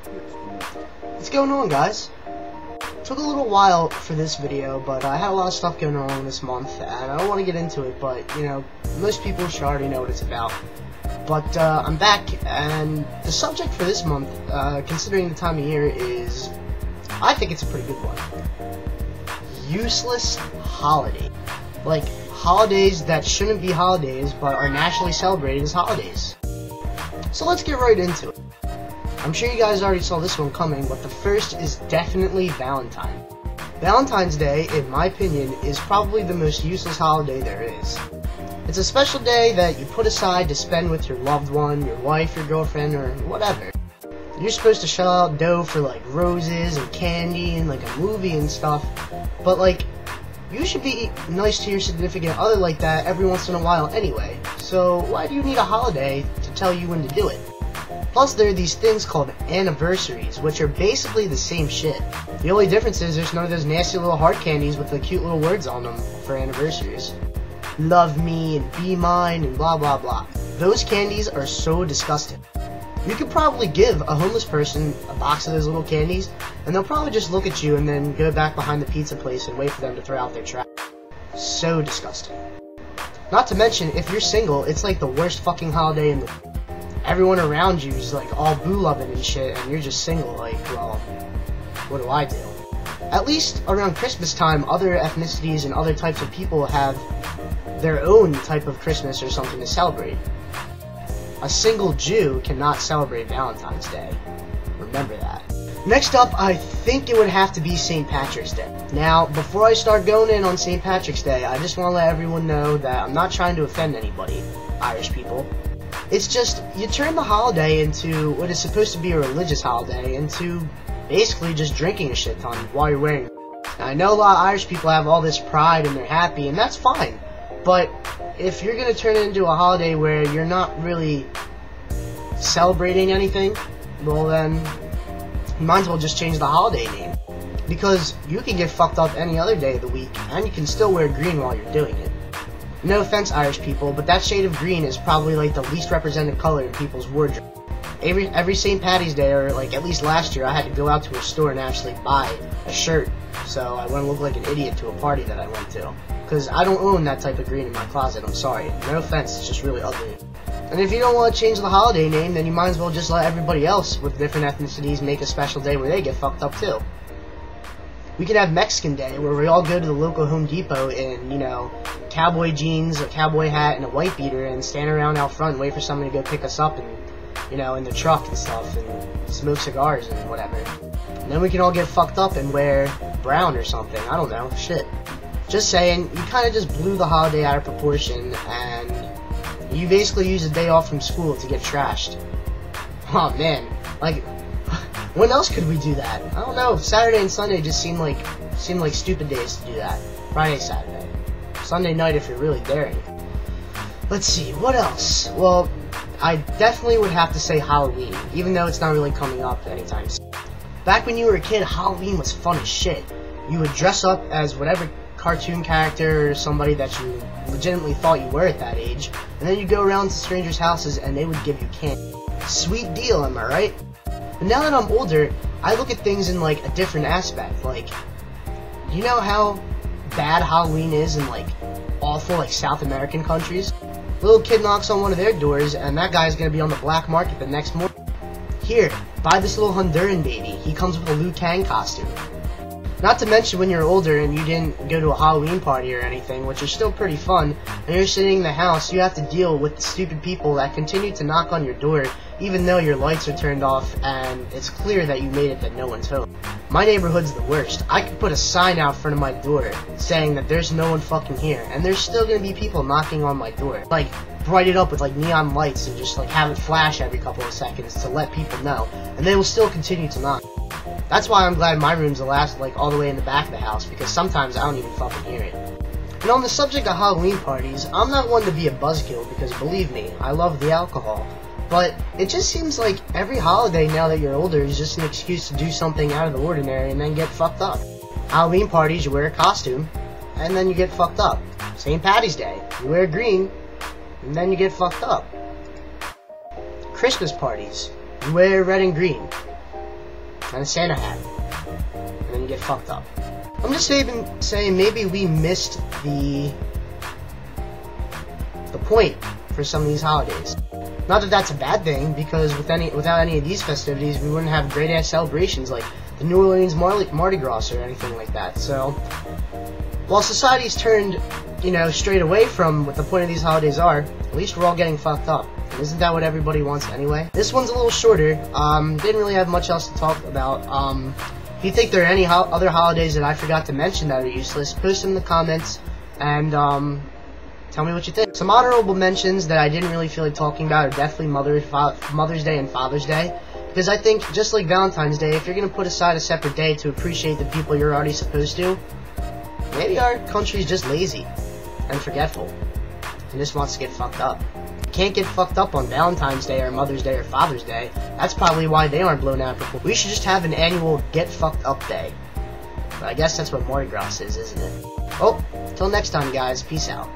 What's going on, guys? Took a little while for this video, but I had a lot of stuff going on this month, and I don't want to get into it, but, you know, most people should already know what it's about. But, I'm back, and the subject for this month, considering the time of year, is, I think it's a pretty good one. Useless holiday. Like, holidays that shouldn't be holidays, but are nationally celebrated as holidays. So let's get right into it. I'm sure you guys already saw this one coming, but the first is definitely Valentine. Valentine's Day, in my opinion, is probably the most useless holiday there is. It's a special day that you put aside to spend with your loved one, your wife, your girlfriend, or whatever. You're supposed to shell out dough for like roses and candy and like a movie and stuff, but like, you should be nice to your significant other like that every once in a while anyway, so why do you need a holiday to tell you when to do it? Plus, there are these things called anniversaries, which are basically the same shit. The only difference is there's none of those nasty little heart candies with the cute little words on them for anniversaries. Love me and be mine and blah blah blah. Those candies are so disgusting. You could probably give a homeless person a box of those little candies, and they'll probably just look at you and then go back behind the pizza place and wait for them to throw out their trash. So disgusting. Not to mention, if you're single, it's like the worst fucking holiday in the world. Everyone around you is like all boo-loving and shit, and you're just single, like, well, what do I do? At least around Christmas time, other ethnicities and other types of people have their own type of Christmas or something to celebrate. A single Jew cannot celebrate Valentine's Day. Remember that. Next up, I think it would have to be St. Patrick's Day. Now, before I start going in on St. Patrick's Day, I just want to let everyone know that I'm not trying to offend anybody, Irish people. It's just, you turn the holiday into what is supposed to be a religious holiday into basically just drinking a shit ton while you're wearing it. Now, I know a lot of Irish people have all this pride and they're happy, and that's fine. But if you're going to turn it into a holiday where you're not really celebrating anything, well then, you might as well just change the holiday name. Because you can get fucked up any other day of the week, and you can still wear green while you're doing it. No offense, Irish people, but that shade of green is probably like the least represented color in people's wardrobe. Every St. Patty's Day, or like at least last year, I had to go out to a store and actually buy a shirt, so I wouldn't look like an idiot to a party that I went to. Because I don't own that type of green in my closet, I'm sorry. No offense, it's just really ugly. And if you don't want to change the holiday name, then you might as well just let everybody else with different ethnicities make a special day where they get fucked up too. We could have Mexican Day, where we all go to the local Home Depot in, you know, cowboy jeans, a cowboy hat, and a white beater, and stand around out front and wait for somebody to go pick us up, and, you know, in the truck and stuff, and smoke cigars and whatever. And then we can all get fucked up and wear brown or something, I don't know, shit. Just saying, you kind of just blew the holiday out of proportion, and you basically used a day off from school to get trashed. Oh man, like, when else could we do that? I don't know, Saturday and Sunday just seem like stupid days to do that. Friday, Saturday. Sunday night if you're really daring. Let's see, what else? Well, I definitely would have to say Halloween, even though it's not really coming up anytime soon. Back when you were a kid, Halloween was fun as shit. You would dress up as whatever cartoon character or somebody that you legitimately thought you were at that age, and then you'd go around to strangers' houses and they would give you candy. Sweet deal, am I right? But now that I'm older, I look at things in like a different aspect. Like, you know how bad Halloween is in like awful like South American countries? Little kid knocks on one of their doors and that guy's gonna be on the black market the next morning. Here, buy this little Honduran baby. He comes with a Liu Kang costume. Not to mention when you're older and you didn't go to a Halloween party or anything, which is still pretty fun, and you're sitting in the house, you have to deal with the stupid people that continue to knock on your door even though your lights are turned off and it's clear that you made it that no one's home. My neighborhood's the worst. I could put a sign out front of my door saying that there's no one fucking here, and there's still gonna be people knocking on my door. Like, bright it up with like neon lights and just like have it flash every couple of seconds to let people know, and they will still continue to knock. That's why I'm glad my room's the last, like, all the way in the back of the house, because sometimes I don't even fucking hear it. And on the subject of Halloween parties, I'm not one to be a buzzkill, because believe me, I love the alcohol. But it just seems like every holiday now that you're older is just an excuse to do something out of the ordinary and then get fucked up. Halloween parties, you wear a costume, and then you get fucked up. St. Patty's Day, you wear green, and then you get fucked up. Christmas parties, you wear red and green, and a Santa hat. And then you get fucked up. I'm just even saying maybe we missed the point for some of these holidays. Not that that's a bad thing, because without any of these festivities, we wouldn't have great-ass celebrations like the New Orleans Mardi Gras or anything like that. So, while society's turned, straight away from what the point of these holidays are, at least we're all getting fucked up. And isn't that what everybody wants anyway? This one's a little shorter. Didn't really have much else to talk about. If you think there are any other holidays that I forgot to mention that are useless, post them in the comments, and, tell me what you think. Some honorable mentions that I didn't really feel like talking about are definitely Mother's Day and Father's Day. Because I think, just like Valentine's Day, if you're going to put aside a separate day to appreciate the people you're already supposed to, maybe our country's just lazy and forgetful and just wants to get fucked up. Can't get fucked up on Valentine's Day or Mother's Day or Father's Day. That's probably why they aren't blown out of proportion. We should just have an annual Get Fucked Up Day. But I guess that's what Mardi Gras is, isn't it? Oh, till next time, guys. Peace out.